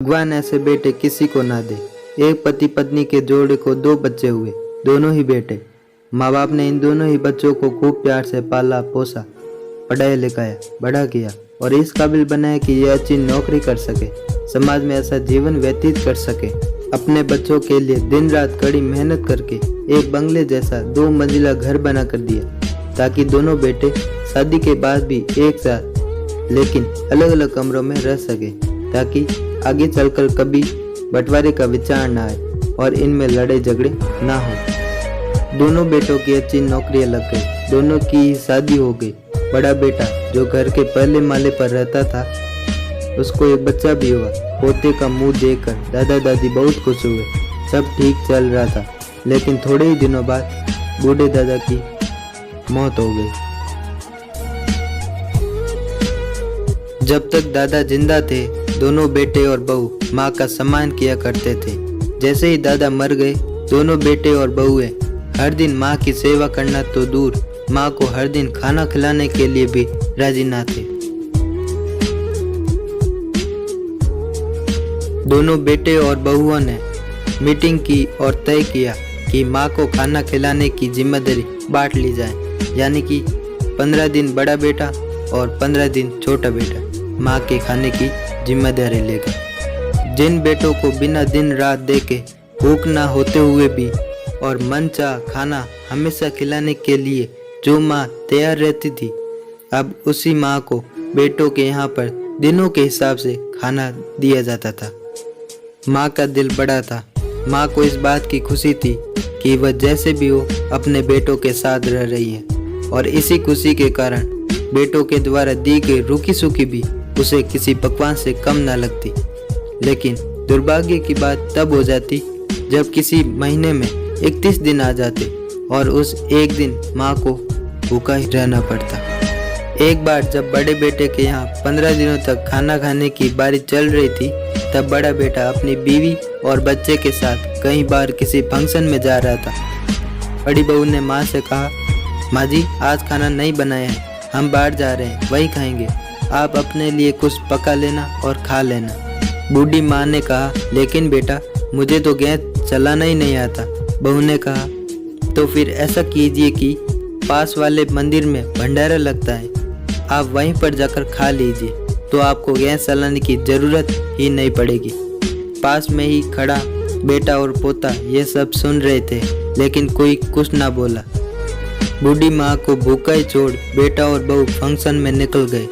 भगवान ऐसे बेटे किसी को ना दे। एक पति पत्नी के जोड़े को 2 बच्चे हुए, दोनों ही बेटे। माँ बाप ने इन दोनों ही बच्चों को खूब प्यार से पाला पोसा, पढ़ाया लिखाया, बड़ा किया और इस काबिल बनाया कि ये अच्छी नौकरी कर सके, समाज में ऐसा जीवन व्यतीत कर सके। अपने बच्चों के लिए दिन रात कड़ी मेहनत करके एक बंगले जैसा 2 मंजिला घर बना कर दिया, ताकि दोनों बेटे शादी के बाद भी एक साथ लेकिन अलग अलग कमरों में रह सके, ताकि आगे चलकर कभी बंटवारे का विचार ना आए और इनमें लड़ाई झगड़े ना हो। दोनों बेटों की अच्छी नौकरियां लग गई, दोनों की शादी हो गई। बड़ा बेटा जो घर के पहले माले पर रहता था, उसको एक बच्चा भी हुआ। पोते का मुंह देखकर दादा दादी बहुत खुश हुए। सब ठीक चल रहा था, लेकिन थोड़े ही दिनों बाद बूढ़े दादा की मौत हो गई। जब तक दादा जिंदा थे, दोनों बेटे और बहू माँ का सम्मान किया करते थे। जैसे ही दादा मर गए, दोनों बेटे और बहुएं हर दिन माँ की सेवा करना तो दूर, माँ को हर दिन खाना खिलाने के लिए भी राजी ना थे। दोनों बेटे और बहुओं ने मीटिंग की और तय किया कि माँ को खाना खिलाने की जिम्मेदारी बांट ली जाए, यानी कि 15 दिन बड़ा बेटा और 15 दिन छोटा बेटा माँ के खाने की जिम्मेदारी लेगा। जिन बेटों को बिना दिन रात देखे भूख ना होते हुए भी और मनचाहा खाना हमेशा खिलाने के लिए जो माँ तैयार रहती थी, अब उसी माँ को बेटों के यहाँ पर दिनों के हिसाब से खाना दिया जाता था। माँ का दिल बड़ा था। माँ को इस बात की खुशी थी कि वह जैसे भी हो अपने बेटों के साथ रह रही है, और इसी खुशी के कारण बेटों के द्वारा दी गई रूखी सूखी भी उसे किसी पकवान से कम ना लगती। लेकिन दुर्भाग्य की बात तब हो जाती जब किसी महीने में 31 दिन आ जाते और उस एक दिन माँ को भूखा ही रहना पड़ता। एक बार जब बड़े बेटे के यहाँ 15 दिनों तक खाना खाने की बारी चल रही थी, तब बड़ा बेटा अपनी बीवी और बच्चे के साथ कई बार किसी फंक्शन में जा रहा था। बड़ी बहू ने माँ से कहा, माँ जी आज खाना नहीं बनाया है, हम बाहर जा रहे हैं, वही खाएंगे, आप अपने लिए कुछ पका लेना और खा लेना। बूढ़ी माँ ने कहा, लेकिन बेटा मुझे तो गैस चलाना ही नहीं आता। बहू ने कहा, तो फिर ऐसा कीजिए कि पास वाले मंदिर में भंडारा लगता है, आप वहीं पर जाकर खा लीजिए, तो आपको गैस चलाने की जरूरत ही नहीं पड़ेगी। पास में ही खड़ा बेटा और पोता ये सब सुन रहे थे, लेकिन कोई कुछ ना बोला। बूढ़ी माँ को भूखा ही छोड़ बेटा और बहू फंक्शन में निकल गए।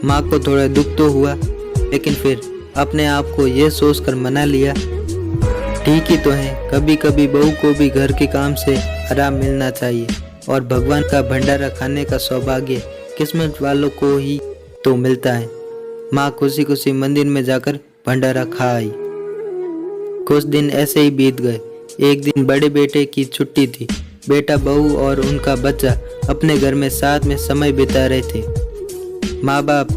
माँ को थोड़ा दुख तो हुआ, लेकिन फिर अपने आप को ये सोचकर मना लिया, ठीक ही तो है, कभी कभी बहू को भी घर के काम से आराम मिलना चाहिए, और भगवान का भंडारा खाने का सौभाग्य किस्मत वालों को ही तो मिलता है। माँ खुशी खुशी मंदिर में जाकर भंडारा खा आई। कुछ दिन ऐसे ही बीत गए। एक दिन बड़े बेटे की छुट्टी थी। बेटा, बहू और उनका बच्चा अपने घर में साथ में समय बिता रहे थे। माँ बाप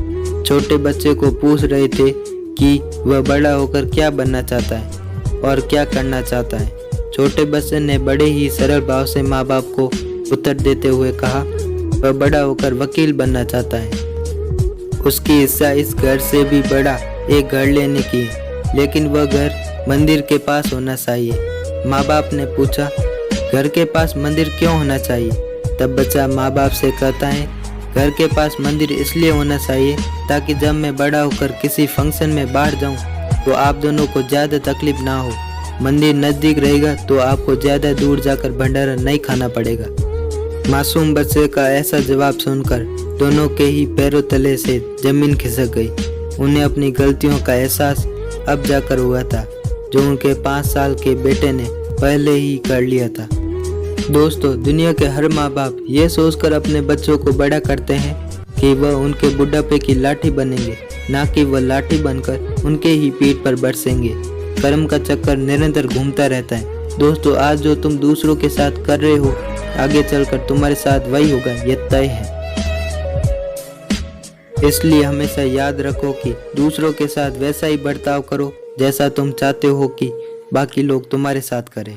छोटे बच्चे को पूछ रहे थे कि वह बड़ा होकर क्या बनना चाहता है और क्या करना चाहता है। छोटे बच्चे ने बड़े ही सरल भाव से माँ बाप को उत्तर देते हुए कहा, वह बड़ा होकर वकील बनना चाहता है। उसकी इच्छा इस घर से भी बड़ा एक घर लेने की है, लेकिन वह घर मंदिर के पास होना चाहिए। माँ बाप ने पूछा, घर के पास मंदिर क्यों होना चाहिए? तब बच्चा माँ बाप से कहता है, घर के पास मंदिर इसलिए होना चाहिए ताकि जब मैं बड़ा होकर किसी फंक्शन में बाहर जाऊं तो आप दोनों को ज़्यादा तकलीफ ना हो। मंदिर नज़दीक रहेगा तो आपको ज़्यादा दूर जाकर भंडारा नहीं खाना पड़ेगा। मासूम बच्चे का ऐसा जवाब सुनकर दोनों के ही पैरों तले से जमीन खिसक गई। उन्हें अपनी गलतियों का एहसास अब जाकर हुआ था, जो उनके 5 साल के बेटे ने पहले ही कर लिया था। दोस्तों, दुनिया के हर माँ बाप ये सोचकर अपने बच्चों को बड़ा करते हैं कि वह उनके बुढ़ापे की लाठी बनेंगे, ना कि वह लाठी बनकर उनके ही पीठ पर बरसेंगे। कर्म का चक्कर निरंतर घूमता रहता है। दोस्तों, आज जो तुम दूसरों के साथ कर रहे हो, आगे चलकर तुम्हारे साथ वही होगा, यह तय है। इसलिए हमेशा याद रखो कि दूसरों के साथ वैसा ही बर्ताव करो जैसा तुम चाहते हो कि बाकी लोग तुम्हारे साथ करें।